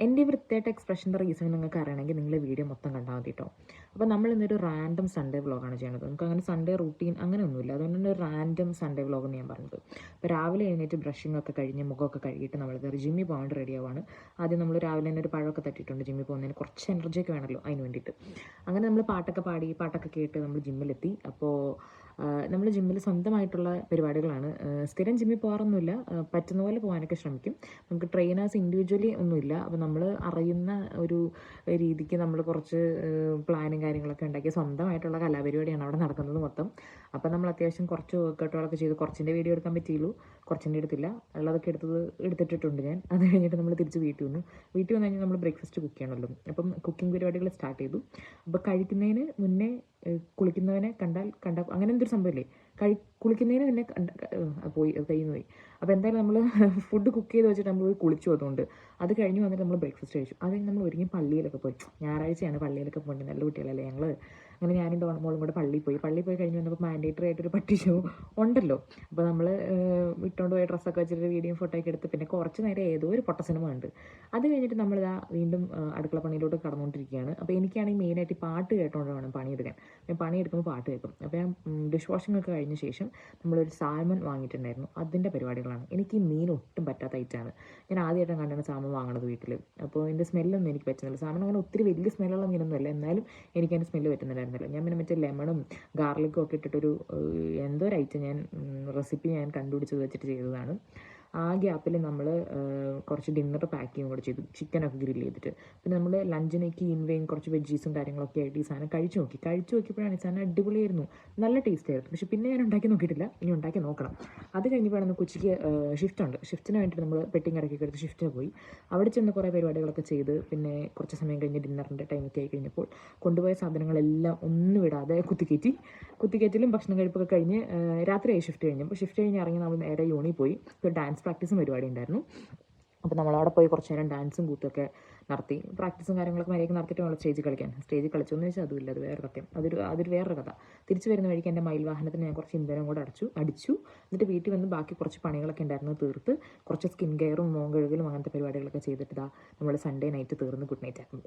എൻ്റെ വൃത്തിയായിട്ട് എക്സ്പ്രഷൻ്റെ റീസൺ നിങ്ങൾക്ക് അറിയണമെങ്കിൽ നിങ്ങൾ വീഡിയോ മൊത്തം കണ്ടാൽ മതി കേട്ടോ. അപ്പോൾ നമ്മൾ ഇന്നൊരു റാൻഡം സൺഡേ വ്ളോഗാണ് ചെയ്യുന്നത്. നമുക്ക് അങ്ങനെ സൺഡേ റൂട്ടീൻ അങ്ങനെ ഒന്നുമില്ല. അതുകൊണ്ടാണ് ഒരു റാൻഡം സൺഡേ വ്ളോഗ് എന്ന് ഞാൻ പറഞ്ഞത്. അപ്പോൾ രാവിലെ എഴുന്നേറ്റ് ബ്രഷിംഗ് ഒക്കെ കഴിഞ്ഞ് മുഖമൊക്കെ കഴുകിയിട്ട് നമ്മൾ ജിമ്മിൽ പോകാണ്ട് റെഡി ആവുകയാണ്. ആദ്യം നമ്മൾ രാവിലെ തന്നെ ഒരു പഴമൊക്കെ തട്ടിയിട്ടുണ്ട്. ജിമ്മിൽ പോകുന്നതിന് കുറച്ച് എനർജിയൊക്കെ വേണമല്ലോ അതിന് വേണ്ടിയിട്ട്. അങ്ങനെ നമ്മൾ പാട്ടൊക്കെ പാടി പാട്ടൊക്കെ കേട്ട് നമ്മൾ ജിമ്മിലെത്തി. അപ്പോൾ നമ്മൾ ജിമ്മിൽ സ്വന്തമായിട്ടുള്ള പരിപാടികളാണ്. സ്ഥിരം ജിമ്മിൽ പോകാറൊന്നുമില്ല. പറ്റുന്ന പോലെ പോകാനൊക്കെ ശ്രമിക്കും. നമുക്ക് ട്രെയിനേഴ്സ് ഇൻഡിവിജ്വലി ഒന്നുമില്ല. അപ്പോൾ നമ്മൾ അറിയുന്ന ഒരു രീതിക്ക് നമ്മൾ കുറച്ച് പ്ലാനും കാര്യങ്ങളൊക്കെ ഉണ്ടാക്കി സ്വന്തമായിട്ടുള്ള കലാപരിപാടിയാണ് അവിടെ നടക്കുന്നത് മൊത്തം. അപ്പോൾ നമ്മൾ അത്യാവശ്യം കുറച്ച് വർക്കൗട്ടുകളൊക്കെ ചെയ്ത് കുറച്ചിൻ്റെ വീഡിയോ എടുക്കാൻ പറ്റിയുള്ളൂ, കുറച്ചിൻ്റെ എടുത്തില്ല. ഉള്ളതൊക്കെ എടുത്തിട്ടിട്ടുണ്ട് ഞാൻ. അത് കഴിഞ്ഞിട്ട് നമ്മൾ തിരിച്ച് വീട്ടിൽ വന്നു. വീട്ടിൽ വന്നു കഴിഞ്ഞാൽ നമ്മൾ ബ്രേക്ക്ഫാസ്റ്റ് കുക്ക് ചെയ്യണമല്ലോ. അപ്പം കുക്കിംഗ് പരിപാടികൾ സ്റ്റാർട്ട് ചെയ്തു. അപ്പോൾ കഴിക്കുന്നതിന് മുന്നേ കുളിക്കുന്നവനെ കണ്ടാൽ അങ്ങനെ എന്തൊരു സംഭവമില്ലേ, കുളിക്കുന്നതിന് മുന്നേ പോയി കയ്യിൽ നിന്ന് പോയി. അപ്പോൾ എന്തായാലും നമ്മൾ ഫുഡ് കുക്ക് ചെയ്ത് വെച്ചിട്ട് നമ്മൾ പോയി കുളിച്ചു. അതുകൊണ്ട് അത് കഴിഞ്ഞ് വന്നിട്ട് നമ്മൾ ബ്രേക്ക്ഫാസ്റ്റ് കഴിച്ചു. അത് കഴിഞ്ഞ് നമ്മൾ ഒരുങ്ങി പള്ളിയിലൊക്കെ പോയി. ഞായറാഴ്ചയാണ് പള്ളിയിലൊക്കെ പോകേണ്ടത്. നല്ല കുട്ടികളല്ലേ ഞങ്ങൾ. അങ്ങനെ ഞാനും മോളും കൂടെ പള്ളിയിൽ പോയി കഴിഞ്ഞ് വന്നപ്പോൾ മാൻഡേറ്ററി ആയിട്ടൊരു പട്ടി ഷോ ഉണ്ടല്ലോ. അപ്പോൾ നമ്മൾ ഇട്ടുകൊണ്ട് പോയ ഡ്രസ്സൊക്കെ വെച്ചിട്ട് വീഡിയോ ഫോട്ടോയൊക്കെ എടുത്ത് പിന്നെ കുറച്ച് നേരം ഏതോ ഒരു പൊട്ട സിനിമ ഉണ്ട്. അത് കഴിഞ്ഞിട്ട് നമ്മളിതാ വീണ്ടും അടുക്കള പണിയിലോട്ട് കടന്നുകൊണ്ടിരിക്കുകയാണ്. അപ്പോൾ എനിക്കാണെങ്കിൽ മെയിനായിട്ട് പാട്ട് കേട്ടുകൊണ്ട് വേണം പണിയെടുക്കാൻ. ഞാൻ പണിയെടുക്കുമ്പോൾ പാട്ട് കേൾക്കും. അപ്പോൾ ഞാൻ ഡിഷ് വാഷിംഗ് ഒക്കെ കഴിഞ്ഞ ശേഷം നമ്മളൊരു സാൽമൺ വാങ്ങിയിട്ടുണ്ടായിരുന്നു. അതിൻ്റെ പരിപാടികളാണ്. എനിക്ക് ഈ മീൻ ഒട്ടും പറ്റാത്ത ഐറ്റമാണ്. ഞാൻ ആദ്യമായിട്ടാണ് കണ്ടാണ് സാൽമൺ വാങ്ങണത് വീട്ടിൽ. അപ്പോൾ എൻ്റെ സ്മെല്ലൊന്നും എനിക്ക് പറ്റുന്നില്ല. സാൽമൺ അങ്ങനെ ഒത്തിരി വലിയ സ്മെല്ലുള്ള മീനൊന്നുമല്ല, എന്നാലും എനിക്ക് അതിൻ്റെ സ്മെല്ല് പറ്റുന്നുണ്ടായിരുന്നില്ല. ഞാൻ പിന്നെ മറ്റേ ലെമണും ഗാർലിക്കും ഒക്കെ ഇട്ടിട്ടൊരു എന്തോ ഒരു ഐറ്റം റെസിപ്പി ഞാൻ കണ്ടുപിടിച്ചത് വെച്ചിട്ട് ചെയ്തതാണ്. ആ ഗ്യാപ്പിൽ നമ്മൾ കുറച്ച് ഡിന്നർ പാക്ക് ചെയ്യുകയും കൂടെ ചെയ്തു, ചിക്കനൊക്കെ ഗ്രില്ല് ചെയ്തിട്ട്. പിന്നെ നമ്മൾ ലഞ്ചിനേക്ക് ഇൻവയും കുറച്ച് വെജീസും കാര്യങ്ങളൊക്കെ ആയിട്ട് ഈ സാധനം കഴിച്ചു നോക്കിയപ്പോഴാണ് ഈ സാധനം അടിപൊളിയായിരുന്നു, നല്ല ടേസ്റ്റ് ആയിരുന്നു. പക്ഷേ പിന്നെ ഞാൻ ഉണ്ടാക്കി നോക്കിയിട്ടില്ല, ഇനി ഉണ്ടാക്കി നോക്കണം. അത് കഴിഞ്ഞപ്പോഴാണ് നമുക്ക് ഉച്ചയ്ക്ക് ഷിഫ്റ്റ് ഉണ്ട്. ഷിഫ്റ്റിന് വേണ്ടിയിട്ട് നമ്മൾ പെട്ടിങ് ഇറക്കി എടുത്ത് ഷിഫ്റ്റിന് പോയി. അവിടെ ചെന്ന് കുറേ പരിപാടികളൊക്കെ ചെയ്ത് പിന്നെ കുറച്ച് സമയം കഴിഞ്ഞ് ഡിന്നറിൻ്റെ ടൈമൊക്കെ ആയി കഴിഞ്ഞപ്പോൾ കൊണ്ടുപോയ സാധനങ്ങളെല്ലാം ഒന്നും വിടാതെ കുത്തിക്കയറ്റിലും ഭക്ഷണം കഴിപ്പൊക്കെ കഴിഞ്ഞ് രാത്രിയായി ഷിഫ്റ്റ് കഴിഞ്ഞപ്പോൾ. ഷിഫ്റ്റ് കഴിഞ്ഞ് ഇറങ്ങി നമ്മൾ നേരെ യൂണിൽ പോയി. ഒരു ഡാൻസ് പ്രാക്ടീസും പരിപാടി ഉണ്ടായിരുന്നു. അപ്പോൾ നമ്മളവിടെ പോയി കുറച്ച് നേരം ഡാൻസും കൂത്തൊക്കെ നടത്തി. പ്രാക്ടീസും കാര്യങ്ങളൊക്കെ മര്യാദയ്ക്ക് നടത്തിയിട്ട് വേണം സ്റ്റേജിൽ കളിക്കാൻ. സ്റ്റേജിൽ കളിച്ചോന്ന് ചോദിച്ചാൽ അതുമില്ല, അത് വേറെ സത്യം. അതൊരു വേറൊരു കഥ. തിരിച്ച് വരുന്ന വഴിക്ക് എൻ്റെ മയിൽ വാഹനത്തിന് ഞാൻ കുറച്ച് ഇന്ധനം കൂടെ അടിച്ചു. എന്നിട്ട് വീട്ടിൽ വന്ന് ബാക്കി കുറച്ച് പണികളൊക്കെ ഉണ്ടായിരുന്നു തീർത്ത് കുറച്ച് സ്കിൻ കെയറും മോൻ കഴുകലും അങ്ങനത്തെ പരിപാടികളൊക്കെ ചെയ്തിട്ട് നമ്മൾ സൺഡേ നൈറ്റ് തീർന്ന് ഗുഡ് നൈറ്റ് ആക്കുന്നു.